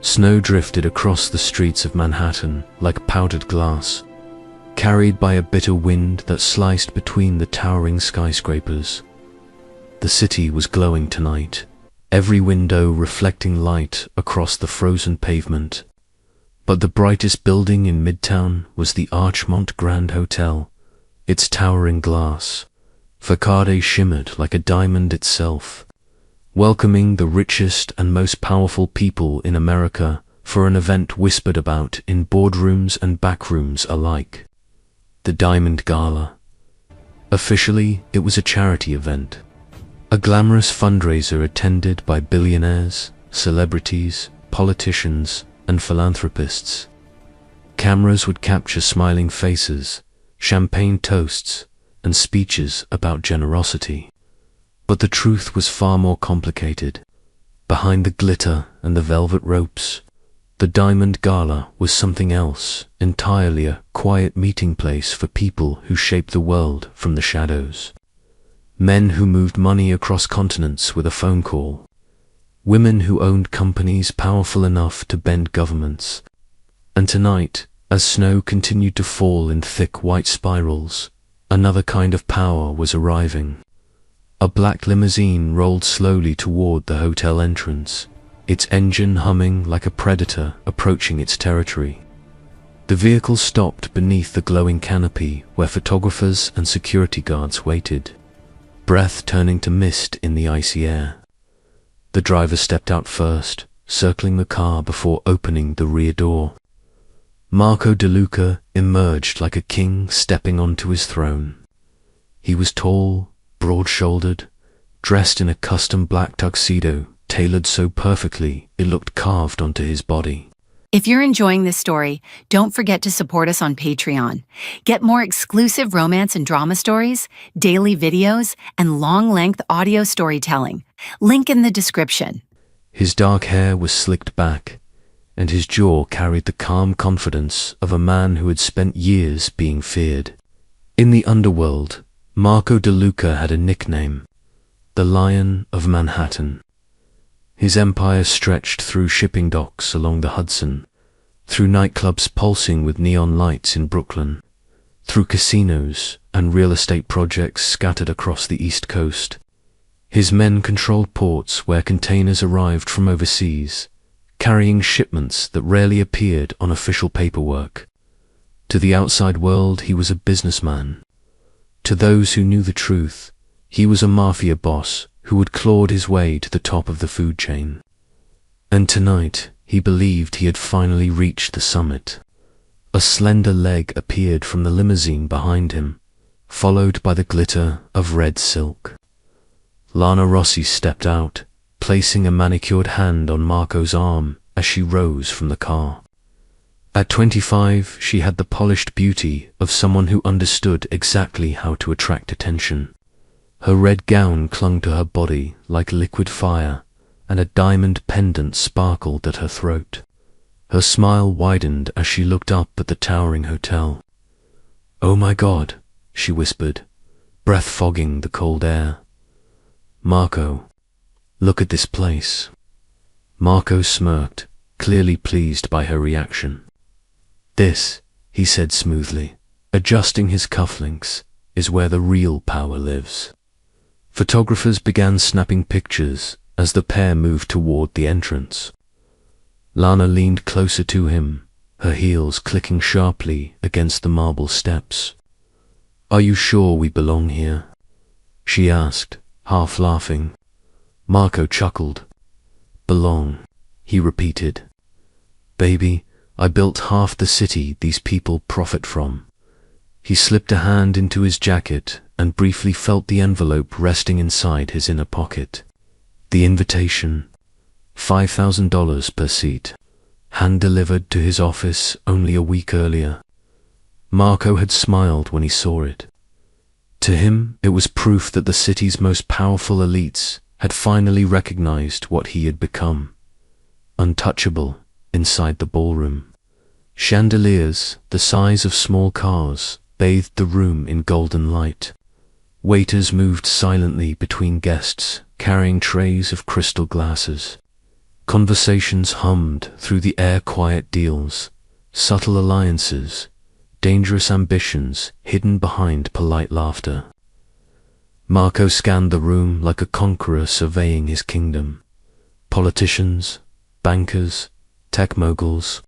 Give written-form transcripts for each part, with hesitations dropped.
Snow drifted across the streets of Manhattan like powdered glass, carried by a bitter wind that sliced between the towering skyscrapers. The city was glowing tonight, every window reflecting light across the frozen pavement. But the brightest building in Midtown was the Archmont Grand Hotel, its towering glass facade shimmered like a diamond itself, welcoming the richest and most powerful people in America for an event whispered about in boardrooms and backrooms alike. The Diamond Gala. Officially, it was a charity event, a glamorous fundraiser attended by billionaires, celebrities, politicians, and philanthropists. Cameras would capture smiling faces, champagne toasts, and speeches about generosity. But the truth was far more complicated. Behind the glitter and the velvet ropes, the Diamond Gala was something else, entirely a quiet meeting place for people who shaped the world from the shadows. Men who moved money across continents with a phone call. Women who owned companies powerful enough to bend governments. And tonight, as snow continued to fall in thick white spirals, another kind of power was arriving. A black limousine rolled slowly toward the hotel entrance, its engine humming like a predator approaching its territory. The vehicle stopped beneath the glowing canopy where photographers and security guards waited, breath turning to mist in the icy air. The driver stepped out first, circling the car before opening the rear door. Marco DeLuca emerged like a king stepping onto his throne. He was tall, broad-shouldered, dressed in a custom black tuxedo tailored so perfectly it looked carved onto his body. If you're enjoying this story, don't forget to support us on Patreon. Get more exclusive romance and drama stories, daily videos, and long-length audio storytelling. Link in the description. His dark hair was slicked back, and his jaw carried the calm confidence of a man who had spent years being feared. In the underworld, Marco DeLuca had a nickname, the Lion of Manhattan. His empire stretched through shipping docks along the Hudson, through nightclubs pulsing with neon lights in Brooklyn, through casinos and real estate projects scattered across the East Coast. His men controlled ports where containers arrived from overseas, carrying shipments that rarely appeared on official paperwork. To the outside world, he was a businessman. To those who knew the truth, he was a mafia boss who had clawed his way to the top of the food chain. And tonight, he believed he had finally reached the summit. A slender leg appeared from the limousine behind him, followed by the glitter of red silk. Lana Rossi stepped out, placing a manicured hand on Marco's arm as she rose from the car. At 25, she had the polished beauty of someone who understood exactly how to attract attention. Her red gown clung to her body like liquid fire, and a diamond pendant sparkled at her throat. Her smile widened as she looked up at the towering hotel. "Oh my God," she whispered, breath fogging the cold air. "Marco, look at this place." Marco smirked, clearly pleased by her reaction. "This," he said smoothly, adjusting his cufflinks, "is where the real power lives." Photographers began snapping pictures as the pair moved toward the entrance. Lana leaned closer to him, her heels clicking sharply against the marble steps. "Are you sure we belong here?" she asked, half laughing. Marco chuckled. "Belong," he repeated. "Baby, I built half the city these people profit from." He slipped a hand into his jacket and briefly felt the envelope resting inside his inner pocket. The invitation, $5,000 per seat, hand-delivered to his office only a week earlier. Marco had smiled when he saw it. To him, it was proof that the city's most powerful elites had finally recognized what he had become. Untouchable inside the ballroom. Chandeliers, the size of small cars, bathed the room in golden light. Waiters moved silently between guests, carrying trays of crystal glasses. Conversations hummed through the air, quiet deals, subtle alliances, dangerous ambitions hidden behind polite laughter. Marco scanned the room like a conqueror surveying his kingdom. Politicians, bankers, tech moguls,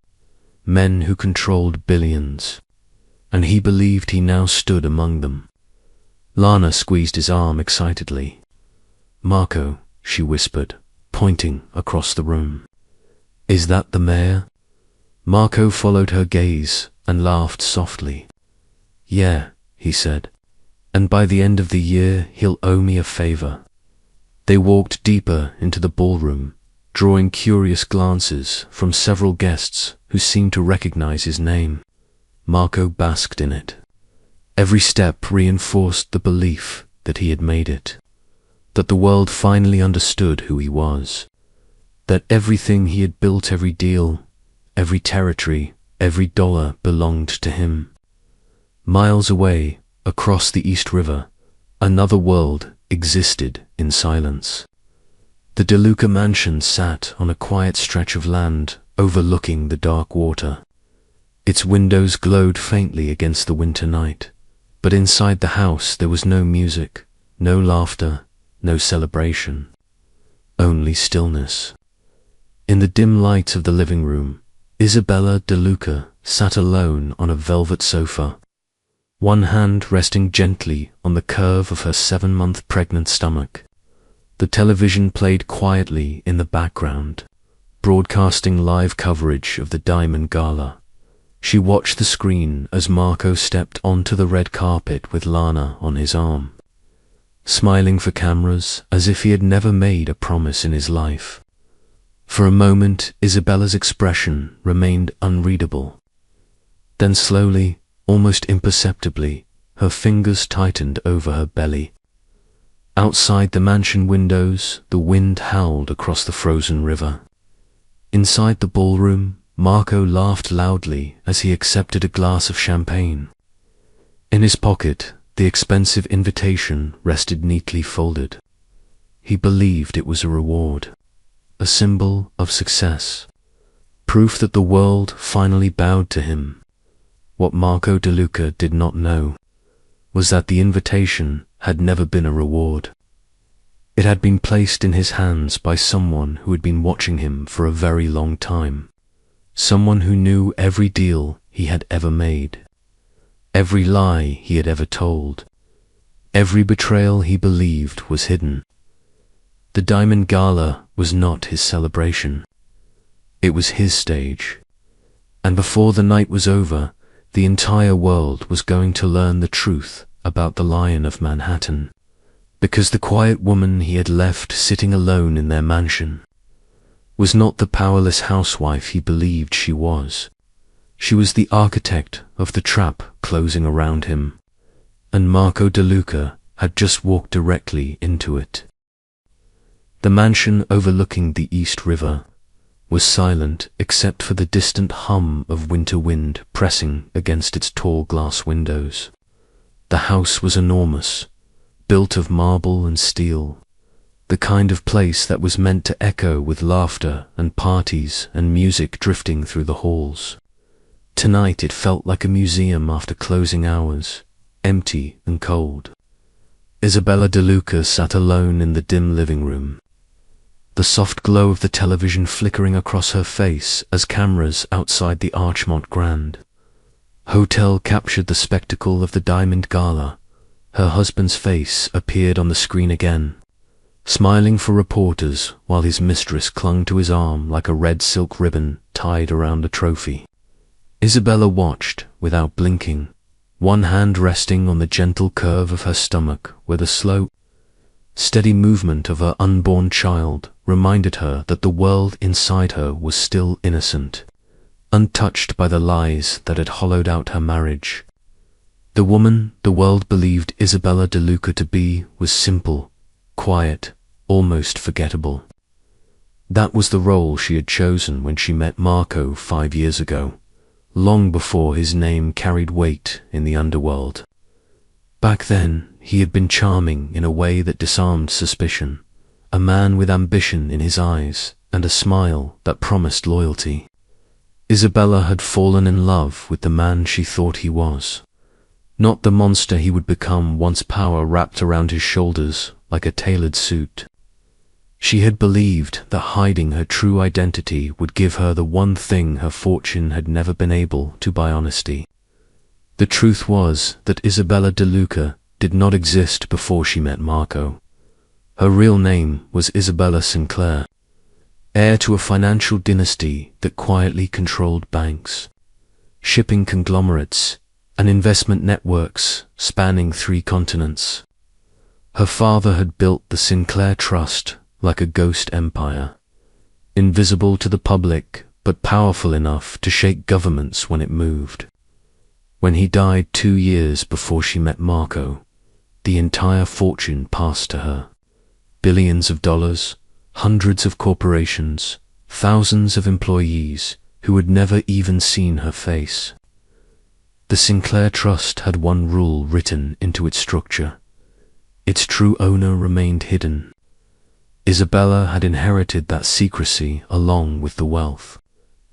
men who controlled billions, and he believed he now stood among them. Lana squeezed his arm excitedly. "Marco," she whispered, pointing across the room. "Is that the mayor?" Marco followed her gaze and laughed softly. "Yeah," he said, "and by the end of the year he'll owe me a favor." They walked deeper into the ballroom, drawing curious glances from several guests who seemed to recognize his name. Marco basked in it. Every step reinforced the belief that he had made it, that the world finally understood who he was, that everything he had built, every deal, every territory, every dollar belonged to him. Miles away, across the East River, another world existed in silence. The DeLuca mansion sat on a quiet stretch of land overlooking the dark water. Its windows glowed faintly against the winter night, but inside the house there was no music, no laughter, no celebration, only stillness. In the dim light of the living room, Isabella DeLuca sat alone on a velvet sofa, one hand resting gently on the curve of her 7-month pregnant stomach. The television played quietly in the background, broadcasting live coverage of the Diamond Gala. She watched the screen as Marco stepped onto the red carpet with Lana on his arm, smiling for cameras as if he had never made a promise in his life. For a moment, Isabella's expression remained unreadable. Then slowly, almost imperceptibly, her fingers tightened over her belly. Outside the mansion windows, the wind howled across the frozen river. Inside the ballroom, Marco laughed loudly as he accepted a glass of champagne. In his pocket, the expensive invitation rested neatly folded. He believed it was a reward, a symbol of success, proof that the world finally bowed to him. What Marco DeLuca did not know was that the invitation had never been a reward. It had been placed in his hands by someone who had been watching him for a very long time, someone who knew every deal he had ever made, every lie he had ever told, every betrayal he believed was hidden. The Diamond Gala was not his celebration. It was his stage. And before the night was over, the entire world was going to learn the truth about the Lion of Manhattan, because the quiet woman he had left sitting alone in their mansion was not the powerless housewife he believed she was. She was the architect of the trap closing around him, and Marco DeLuca had just walked directly into it. The mansion overlooking the East River was silent except for the distant hum of winter wind pressing against its tall glass windows. The house was enormous, built of marble and steel, the kind of place that was meant to echo with laughter and parties and music drifting through the halls. Tonight it felt like a museum after closing hours, empty and cold. Isabella DeLuca sat alone in the dim living room, the soft glow of the television flickering across her face as cameras outside the Archmont Grand Hotel captured the spectacle of the Diamond Gala. Her husband's face appeared on the screen again, smiling for reporters while his mistress clung to his arm like a red silk ribbon tied around a trophy. Isabella watched without blinking, one hand resting on the gentle curve of her stomach where the slow, steady movement of her unborn child reminded her that the world inside her was still innocent, untouched by the lies that had hollowed out her marriage. The woman the world believed Isabella DeLuca to be was simple, quiet, almost forgettable. That was the role she had chosen when she met Marco 5 years ago, long before his name carried weight in the underworld. Back then, he had been charming in a way that disarmed suspicion, a man with ambition in his eyes and a smile that promised loyalty. Isabella had fallen in love with the man she thought he was, not the monster he would become once power wrapped around his shoulders like a tailored suit. She had believed that hiding her true identity would give her the one thing her fortune had never been able to buy: honesty. The truth was that Isabella De Luca did not exist before she met Marco. Her real name was Isabella Sinclair, heir to a financial dynasty that quietly controlled banks, shipping conglomerates, and investment networks spanning 3 continents. Her father had built the Sinclair Trust like a ghost empire, invisible to the public but powerful enough to shake governments when it moved. When he died 2 years before she met Marco, the entire fortune passed to her. Billions of dollars, hundreds of corporations, thousands of employees who had never even seen her face. The Sinclair Trust had one rule written into its structure: its true owner remained hidden. Isabella had inherited that secrecy along with the wealth,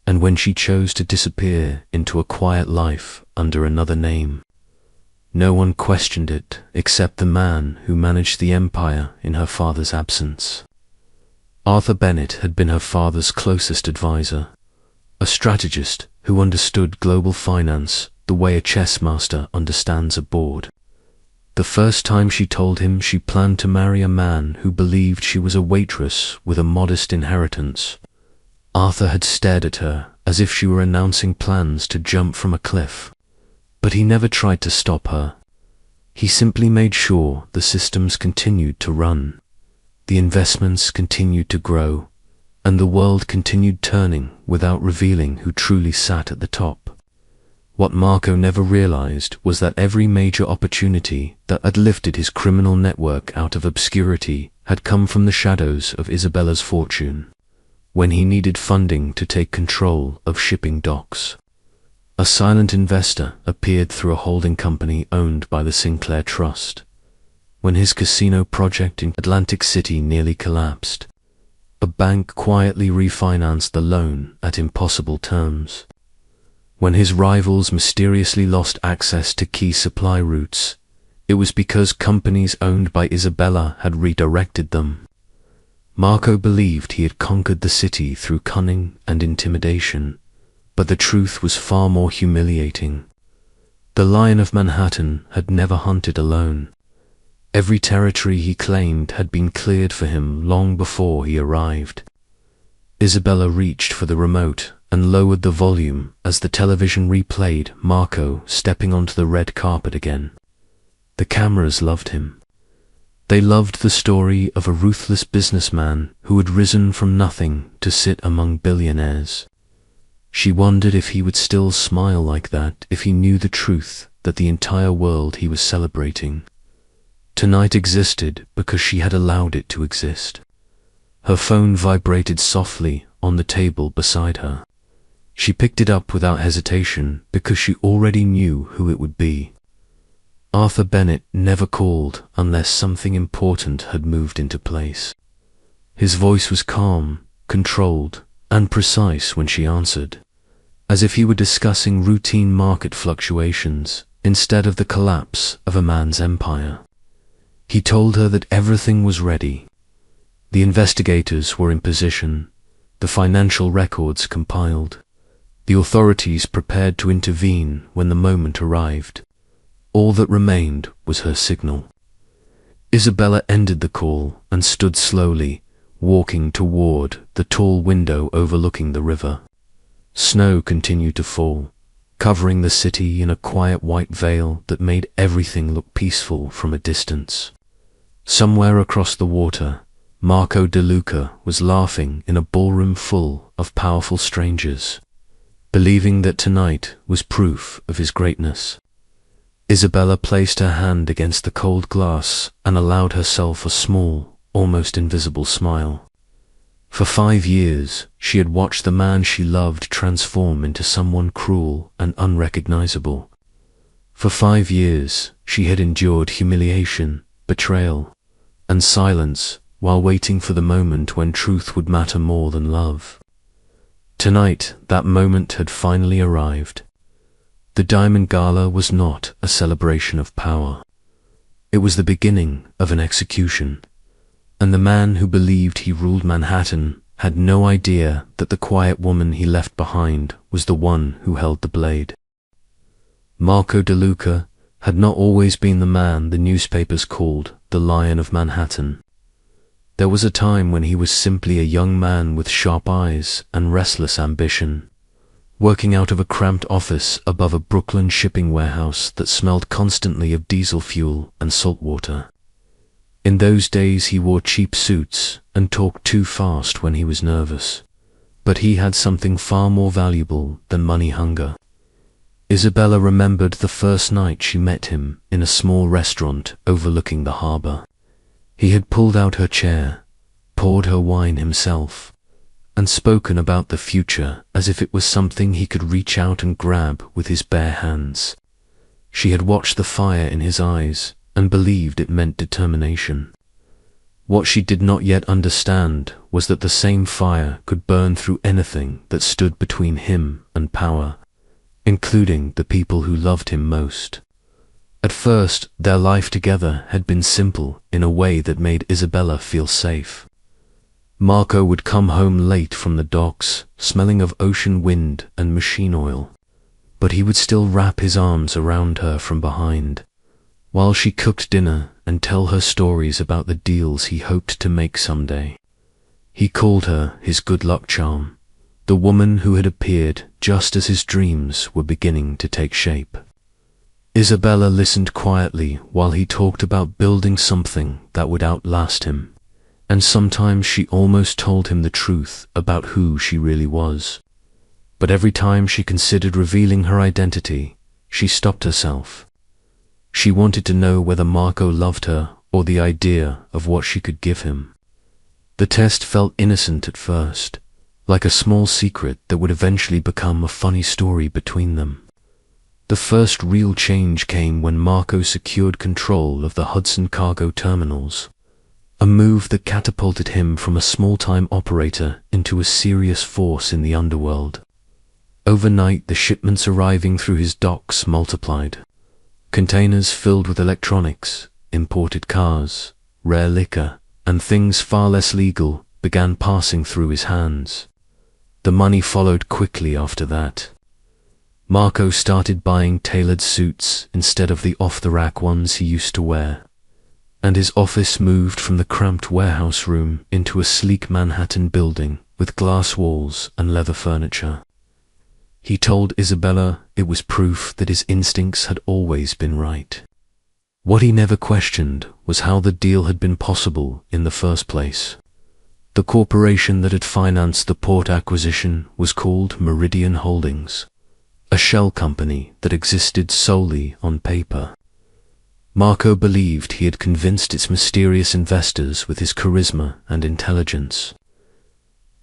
and when she chose to disappear into a quiet life under another name, no one questioned it except the man who managed the empire in her father's absence. Arthur Bennett had been her father's closest advisor, a strategist who understood global finance the way a chess master understands a board. The first time she told him she planned to marry a man who believed she was a waitress with a modest inheritance, Arthur had stared at her as if she were announcing plans to jump from a cliff. But he never tried to stop her. He simply made sure the systems continued to run, the investments continued to grow, and the world continued turning without revealing who truly sat at the top. What Marco never realized was that every major opportunity that had lifted his criminal network out of obscurity had come from the shadows of Isabella's fortune, when he needed funding to take control of shipping docks. A silent investor appeared through a holding company owned by the Sinclair Trust. When his casino project in Atlantic City nearly collapsed, a bank quietly refinanced the loan at impossible terms. When his rivals mysteriously lost access to key supply routes, it was because companies owned by Isabella had redirected them. Marco believed he had conquered the city through cunning and intimidation, but the truth was far more humiliating. The Lion of Manhattan had never hunted alone. Every territory he claimed had been cleared for him long before he arrived. Isabella reached for the remote and lowered the volume as the television replayed Marco stepping onto the red carpet again. The cameras loved him. They loved the story of a ruthless businessman who had risen from nothing to sit among billionaires. She wondered if he would still smile like that if he knew the truth that the entire world he was celebrating tonight existed because she had allowed it to exist. Her phone vibrated softly on the table beside her. She picked it up without hesitation because she already knew who it would be. Arthur Bennett never called unless something important had moved into place. His voice was calm, controlled, and precise when she answered, as if he were discussing routine market fluctuations instead of the collapse of a man's empire. He told her that everything was ready. The investigators were in position, the financial records compiled, the authorities prepared to intervene when the moment arrived. All that remained was her signal. Isabella ended the call and stood slowly, walking toward the tall window overlooking the river. Snow continued to fall, covering the city in a quiet white veil that made everything look peaceful from a distance. Somewhere across the water, Marco De Luca was laughing in a ballroom full of powerful strangers, believing that tonight was proof of his greatness. Isabella placed her hand against the cold glass and allowed herself a small, almost invisible smile. For 5 years, she had watched the man she loved transform into someone cruel and unrecognizable. For 5 years, she had endured humiliation, betrayal, and silence while waiting for the moment when truth would matter more than love. Tonight, that moment had finally arrived. The Diamond Gala was not a celebration of power. It was the beginning of an execution, and the man who believed he ruled Manhattan had no idea that the quiet woman he left behind was the one who held the blade. Marco DeLuca had not always been the man the newspapers called the Lion of Manhattan. There was a time when he was simply a young man with sharp eyes and restless ambition, working out of a cramped office above a Brooklyn shipping warehouse that smelled constantly of diesel fuel and salt water. In those days he wore cheap suits and talked too fast when he was nervous, but he had something far more valuable than money hunger. Isabella remembered the first night she met him in a small restaurant overlooking the harbor. He had pulled out her chair, poured her wine himself, and spoken about the future as if it was something he could reach out and grab with his bare hands. She had watched the fire in his eyes and believed it meant determination. What she did not yet understand was that the same fire could burn through anything that stood between him and power, including the people who loved him most. At first, their life together had been simple in a way that made Isabella feel safe. Marco would come home late from the docks, smelling of ocean wind and machine oil, but he would still wrap his arms around her from behind, while she cooked dinner and tell her stories about the deals he hoped to make someday. He called her his good luck charm, the woman who had appeared just as his dreams were beginning to take shape. Isabella listened quietly while he talked about building something that would outlast him, and sometimes she almost told him the truth about who she really was. But every time she considered revealing her identity, she stopped herself. She wanted to know whether Marco loved her or the idea of what she could give him. The test felt innocent at first, like a small secret that would eventually become a funny story between them. The first real change came when Marco secured control of the Hudson cargo terminals, a move that catapulted him from a small-time operator into a serious force in the underworld. Overnight, the shipments arriving through his docks multiplied. Containers filled with electronics, imported cars, rare liquor, and things far less legal began passing through his hands. The money followed quickly after that. Marco started buying tailored suits instead of the off-the-rack ones he used to wear, and his office moved from the cramped warehouse room into a sleek Manhattan building with glass walls and leather furniture. He told Isabella it was proof that his instincts had always been right. What he never questioned was how the deal had been possible in the first place. The corporation that had financed the port acquisition was called Meridian Holdings, a shell company that existed solely on paper. Marco believed he had convinced its mysterious investors with his charisma and intelligence.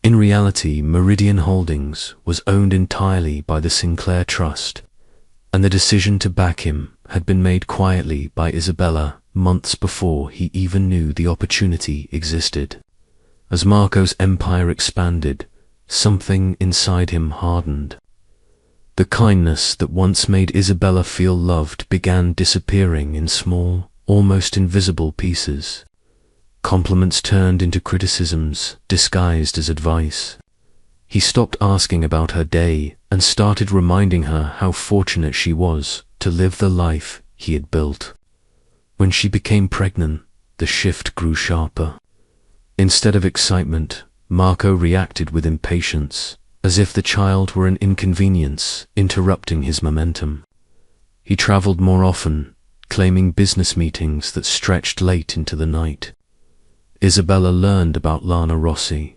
In reality, Meridian Holdings was owned entirely by the Sinclair Trust, and the decision to back him had been made quietly by Isabella months before he even knew the opportunity existed. As Marco's empire expanded, something inside him hardened. The kindness that once made Isabella feel loved began disappearing in small, almost invisible pieces. Compliments turned into criticisms, disguised as advice. He stopped asking about her day and started reminding her how fortunate she was to live the life he had built. When she became pregnant, the shift grew sharper. Instead of excitement, Marco reacted with impatience, as if the child were an inconvenience interrupting his momentum. He traveled more often, claiming business meetings that stretched late into the night. Isabella learned about Lana Rossi,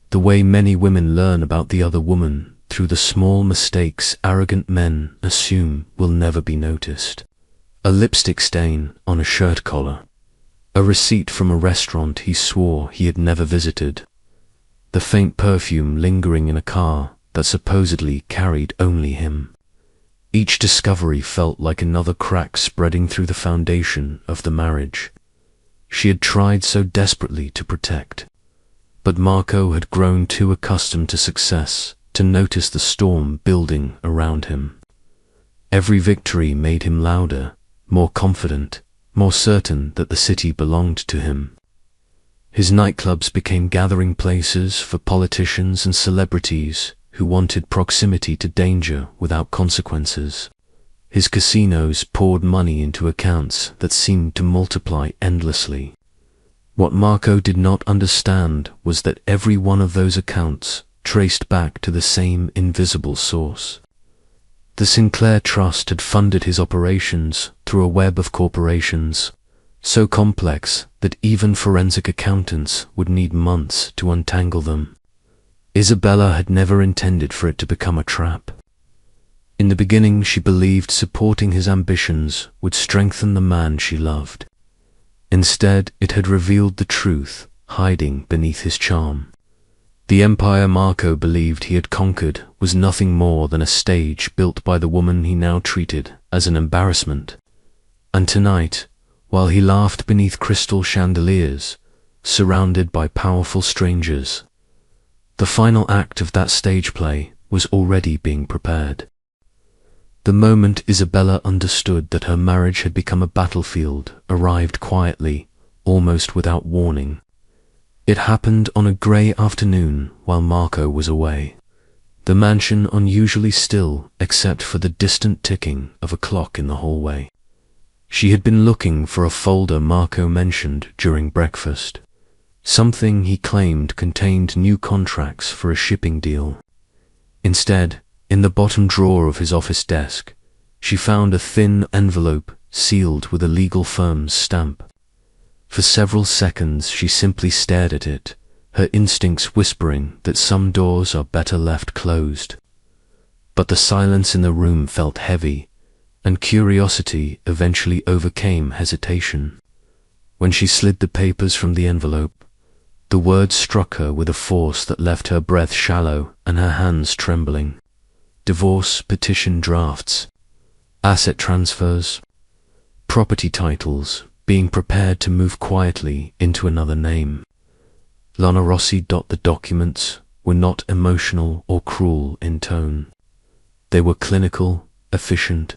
the way many women learn about the other woman through the small mistakes arrogant men assume will never be noticed. A lipstick stain on a shirt collar, a receipt from a restaurant he swore he had never visited, the faint perfume lingering in a car that supposedly carried only him. Each discovery felt like another crack spreading through the foundation of the marriage. she had tried so desperately to protect. But Marco had grown too accustomed to success to notice the storm building around him. Every victory made him louder, more confident, more certain that the city belonged to him. His nightclubs became gathering places for politicians and celebrities who wanted proximity to danger without consequences. His casinos poured money into accounts that seemed to multiply endlessly. What Marco did not understand was that every one of those accounts traced back to the same invisible source. The Sinclair Trust had funded his operations through a web of corporations, so complex that even forensic accountants would need months to untangle them. Isabella had never intended for it to become a trap. In the beginning, she believed supporting his ambitions would strengthen the man she loved. Instead, it had revealed the truth hiding beneath his charm. The empire Marco believed he had conquered was nothing more than a stage built by the woman he now treated as an embarrassment. And tonight, while he laughed beneath crystal chandeliers, surrounded by powerful strangers, the final act of that stage play was already being prepared. The moment Isabella understood that her marriage had become a battlefield arrived quietly, almost without warning. It happened on a grey afternoon while Marco was away. The mansion unusually still except for the distant ticking of a clock in the hallway. She had been looking for a folder Marco mentioned during breakfast, something he claimed contained new contracts for a shipping deal. Instead, in the bottom drawer of his office desk, she found a thin envelope sealed with a legal firm's stamp. For several seconds she simply stared at it, her instincts whispering that some doors are better left closed. But the silence in the room felt heavy, and curiosity eventually overcame hesitation. When she slid the papers from the envelope, the words struck her with a force that left her breath shallow and her hands trembling. Divorce petition drafts, asset transfers, property titles being prepared to move quietly into another name. Lana Rossi. The documents were not emotional or cruel in tone. They were clinical, efficient,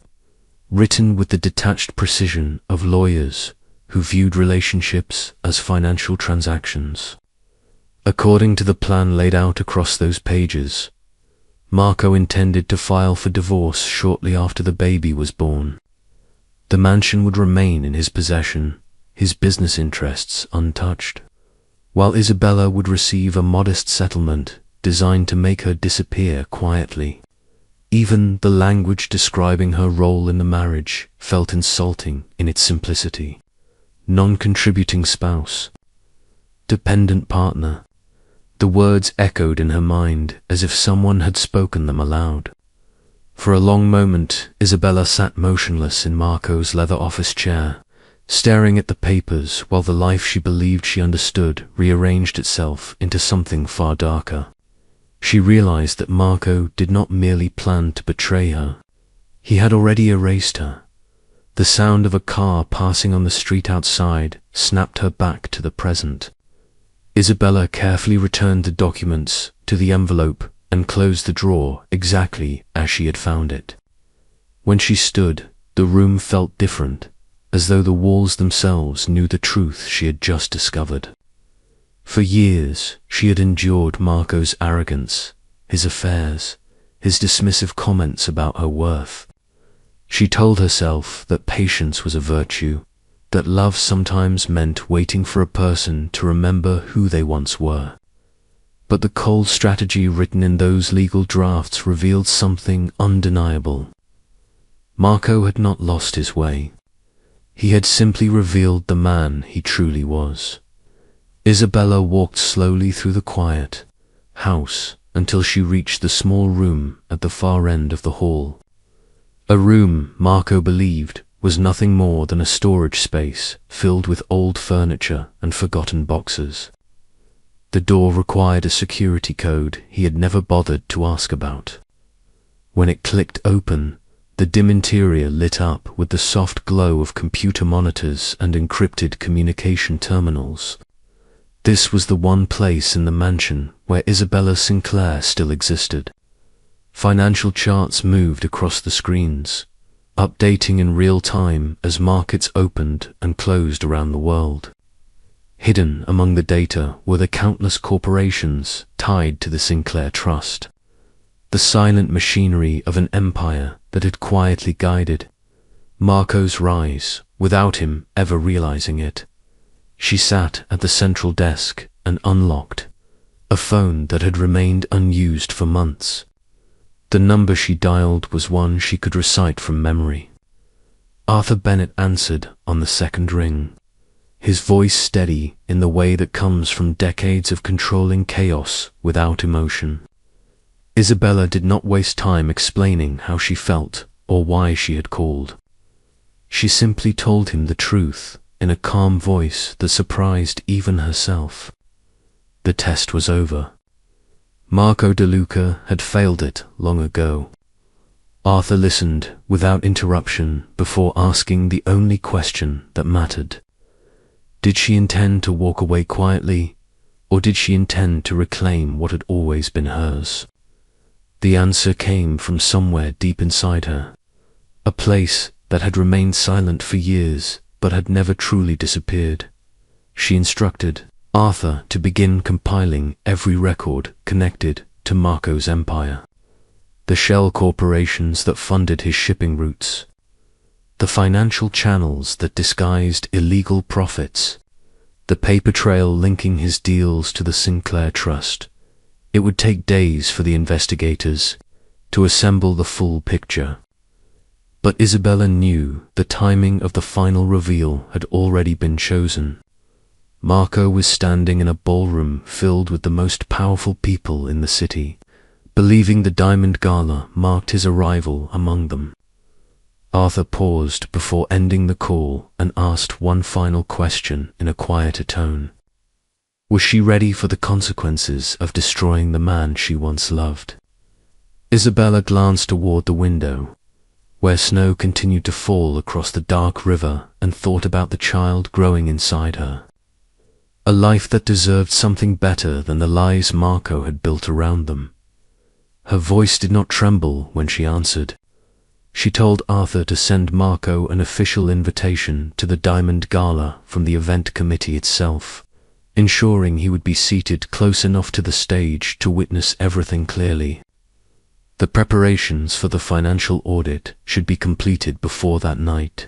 written with the detached precision of lawyers who viewed relationships as financial transactions. According to the plan laid out across those pages, Marco intended to file for divorce shortly after the baby was born. The mansion would remain in his possession, his business interests untouched, while Isabella would receive a modest settlement designed to make her disappear quietly. Even the language describing her role in the marriage felt insulting in its simplicity. Non-contributing spouse, dependent partner. The words echoed in her mind as if someone had spoken them aloud. For a long moment, Isabella sat motionless in Marco's leather office chair, staring at the papers while the life she believed she understood rearranged itself into something far darker. She realized that Marco did not merely plan to betray her. He had already erased her. The sound of a car passing on the street outside snapped her back to the present. Isabella carefully returned the documents to the envelope and closed the drawer exactly as she had found it. When she stood, the room felt different, as though the walls themselves knew the truth she had just discovered. For years, she had endured Marco's arrogance, his affairs, his dismissive comments about her worth. She told herself that patience was a virtue, that love sometimes meant waiting for a person to remember who they once were. But the cold strategy written in those legal drafts revealed something undeniable. Marco had not lost his way. He had simply revealed the man he truly was. Isabella walked slowly through the quiet house until she reached the small room at the far end of the hall. A room Marco believed was nothing more than a storage space filled with old furniture and forgotten boxes. The door required a security code he had never bothered to ask about. When it clicked open, the dim interior lit up with the soft glow of computer monitors and encrypted communication terminals. This was the one place in the mansion where Isabella Sinclair still existed. Financial charts moved across the screens, updating in real time as markets opened and closed around the world. Hidden among the data were the countless corporations tied to the Sinclair Trust, the silent machinery of an empire that had quietly guided Marco's rise without him ever realizing it. She sat at the central desk and unlocked a phone that had remained unused for months. The number she dialed was one she could recite from memory. Arthur Bennett answered on the second ring, his voice steady in the way that comes from decades of controlling chaos without emotion. Isabella did not waste time explaining how she felt or why she had called. She simply told him the truth in a calm voice that surprised even herself. The test was over. Marco DeLuca had failed it long ago. Arthur listened without interruption before asking the only question that mattered. Did she intend to walk away quietly, or did she intend to reclaim what had always been hers? The answer came from somewhere deep inside her, a place that had remained silent for years but had never truly disappeared. She instructed Arthur to begin compiling every record connected to Marco's empire. The shell corporations that funded his shipping routes, the financial channels that disguised illegal profits, the paper trail linking his deals to the Sinclair Trust. It would take days for the investigators to assemble the full picture. But Isabella knew the timing of the final reveal had already been chosen. Marco was standing in a ballroom filled with the most powerful people in the city, believing the Diamond Gala marked his arrival among them. Arthur paused before ending the call and asked one final question in a quieter tone. Was she ready for the consequences of destroying the man she once loved? Isabella glanced toward the window, where snow continued to fall across the dark river, and thought about the child growing inside her. A life that deserved something better than the lies Marco had built around them. Her voice did not tremble when she answered. She told Arthur to send Marco an official invitation to the Diamond Gala from the event committee itself, ensuring he would be seated close enough to the stage to witness everything clearly. The preparations for the financial audit should be completed before that night,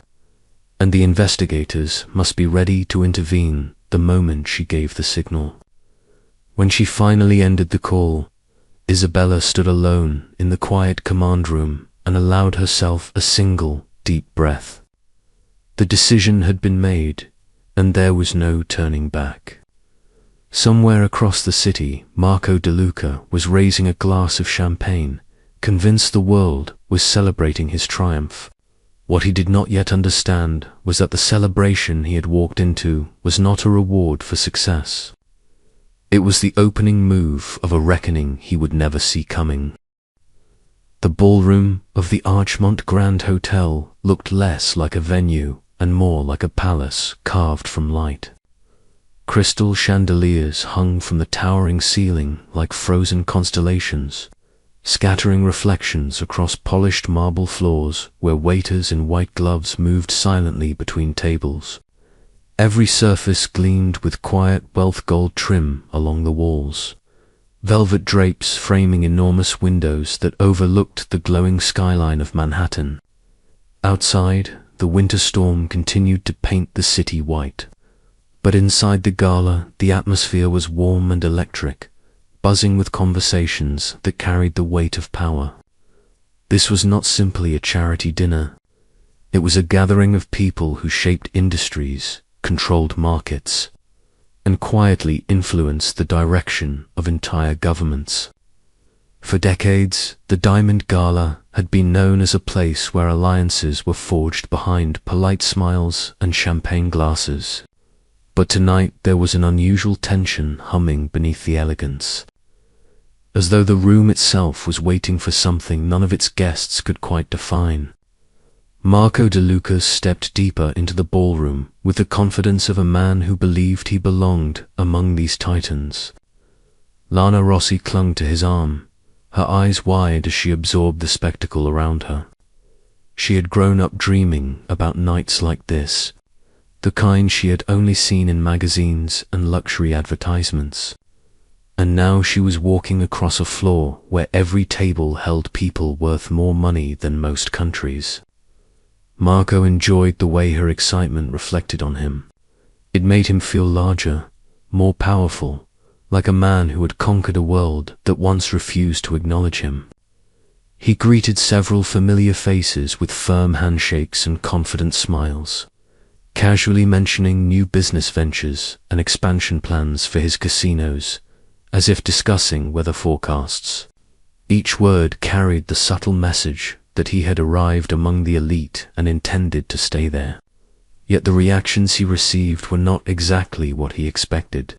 and the investigators must be ready to intervene the moment she gave the signal. When she finally ended the call, Isabella stood alone in the quiet command room and allowed herself a single deep breath. The decision had been made, and there was no turning back. Somewhere across the city, Marco DeLuca was raising a glass of champagne, convinced the world was celebrating his triumph. What he did not yet understand was that the celebration he had walked into was not a reward for success. It was the opening move of a reckoning he would never see coming. The ballroom of the Archmont Grand Hotel looked less like a venue and more like a palace carved from light. Crystal chandeliers hung from the towering ceiling like frozen constellations, scattering reflections across polished marble floors where waiters in white gloves moved silently between tables. Every surface gleamed with quiet wealth gold trim along the walls, velvet drapes framing enormous windows that overlooked the glowing skyline of Manhattan. Outside, the winter storm continued to paint the city white. But inside the gala, the atmosphere was warm and electric, buzzing with conversations that carried the weight of power. This was not simply a charity dinner. It was a gathering of people who shaped industries, controlled markets, and quietly influenced the direction of entire governments. For decades, the Diamond Gala had been known as a place where alliances were forged behind polite smiles and champagne glasses. But tonight there was an unusual tension humming beneath the elegance, as though the room itself was waiting for something none of its guests could quite define. Marco De Lucas stepped deeper into the ballroom with the confidence of a man who believed he belonged among these titans. Lana Rossi clung to his arm, her eyes wide as she absorbed the spectacle around her. She had grown up dreaming about nights like this, the kind she had only seen in magazines and luxury advertisements. And now she was walking across a floor where every table held people worth more money than most countries. Marco enjoyed the way her excitement reflected on him. It made him feel larger, more powerful, like a man who had conquered a world that once refused to acknowledge him. He greeted several familiar faces with firm handshakes and confident smiles, casually mentioning new business ventures and expansion plans for his casinos, as if discussing weather forecasts. Each word carried the subtle message that he had arrived among the elite and intended to stay there. Yet the reactions he received were not exactly what he expected.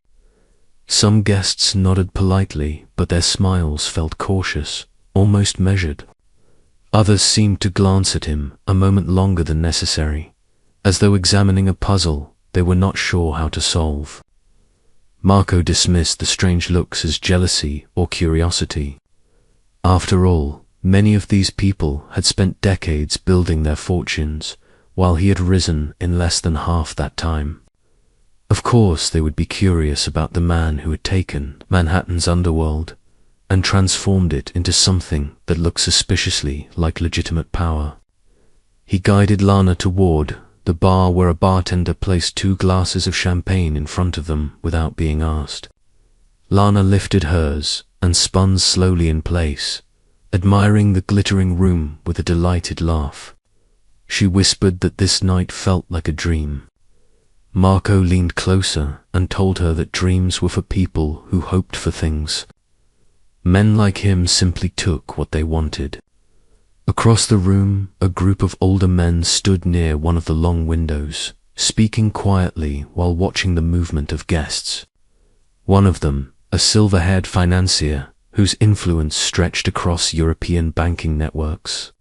Some guests nodded politely, but their smiles felt cautious, almost measured. Others seemed to glance at him a moment longer than necessary, as though examining a puzzle they were not sure how to solve. Marco dismissed the strange looks as jealousy or curiosity. After all, many of these people had spent decades building their fortunes, while he had risen in less than half that time. Of course they would be curious about the man who had taken Manhattan's underworld and transformed it into something that looked suspiciously like legitimate power. He guided Lana toward the bar where a bartender placed 2 glasses of champagne in front of them without being asked. Lana lifted hers and spun slowly in place, admiring the glittering room with a delighted laugh. She whispered that this night felt like a dream. Marco leaned closer and told her that dreams were for people who hoped for things. Men like him simply took what they wanted. Across the room, a group of older men stood near one of the long windows, speaking quietly while watching the movement of guests. One of them, a silver-haired financier whose influence stretched across European banking networks,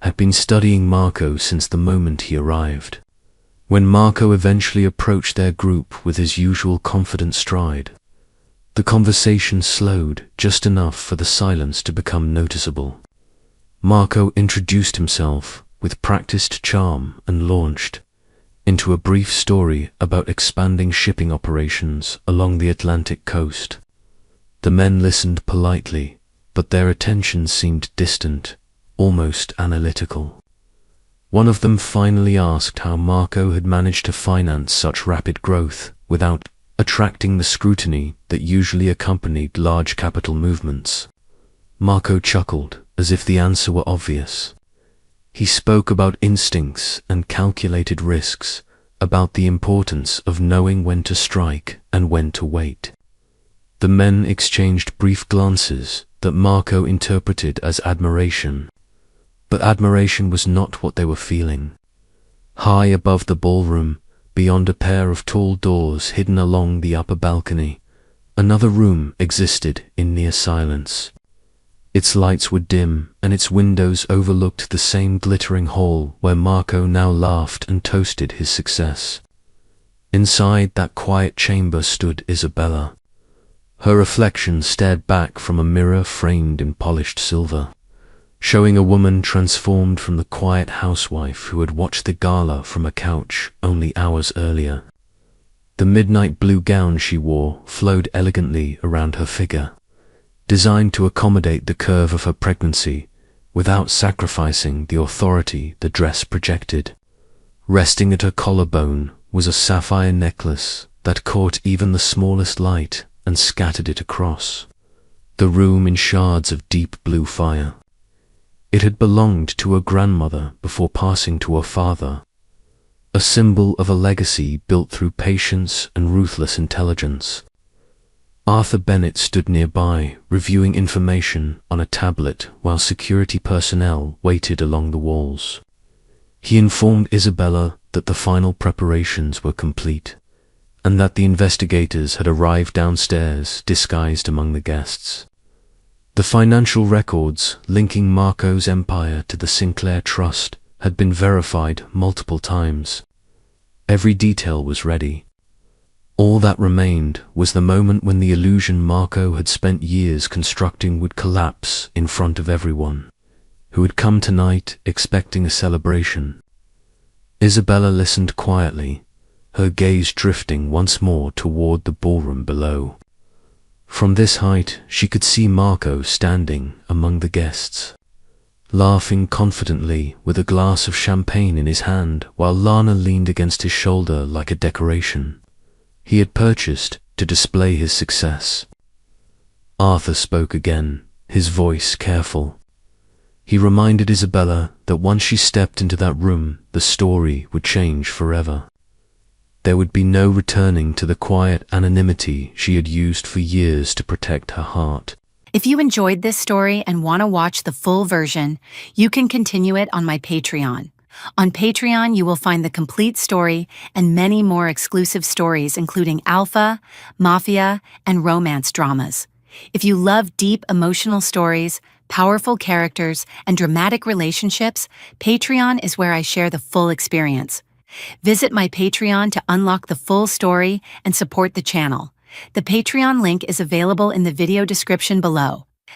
had been studying Marco since the moment he arrived. When Marco eventually approached their group with his usual confident stride, the conversation slowed just enough for the silence to become noticeable. Marco introduced himself with practiced charm and launched into a brief story about expanding shipping operations along the Atlantic coast. The men listened politely, but their attention seemed distant, almost analytical. One of them finally asked how Marco had managed to finance such rapid growth without attracting the scrutiny that usually accompanied large capital movements. Marco chuckled, as if the answer were obvious. He spoke about instincts and calculated risks, about the importance of knowing when to strike and when to wait. The men exchanged brief glances that Marco interpreted as admiration. But admiration was not what they were feeling. High above the ballroom, beyond a pair of tall doors hidden along the upper balcony, another room existed in near silence. Its lights were dim, and its windows overlooked the same glittering hall where Marco now laughed and toasted his success. Inside that quiet chamber stood Isabella. Her reflection stared back from a mirror framed in polished silver, showing a woman transformed from the quiet housewife who had watched the gala from a couch only hours earlier. The midnight blue gown she wore flowed elegantly around her figure, designed to accommodate the curve of her pregnancy without sacrificing the authority the dress projected. Resting at her collarbone was a sapphire necklace that caught even the smallest light and scattered it across the room in shards of deep blue fire. It had belonged to her grandmother before passing to her father, a symbol of a legacy built through patience and ruthless intelligence. Arthur Bennett stood nearby, reviewing information on a tablet while security personnel waited along the walls. He informed Isabella that the final preparations were complete, and that the investigators had arrived downstairs disguised among the guests. The financial records linking Marco's empire to the Sinclair Trust had been verified multiple times. Every detail was ready. All that remained was the moment when the illusion Marco had spent years constructing would collapse in front of everyone, who had come tonight expecting a celebration. Isabella listened quietly, her gaze drifting once more toward the ballroom below. From this height, she could see Marco standing among the guests, laughing confidently with a glass of champagne in his hand while Lana leaned against his shoulder like a decoration he had purchased to display his success. Arthur spoke again, his voice careful. He reminded Isabella that once she stepped into that room, the story would change forever. There would be no returning to the quiet anonymity she had used for years to protect her heart. If you enjoyed this story and want to watch the full version, you can continue it on my Patreon. On Patreon, you will find the complete story and many more exclusive stories, including alpha, mafia, and romance dramas. If you love deep emotional stories, powerful characters, and dramatic relationships, Patreon is where I share the full experience. Visit my Patreon to unlock the full story and support the channel. The Patreon link is available in the video description below.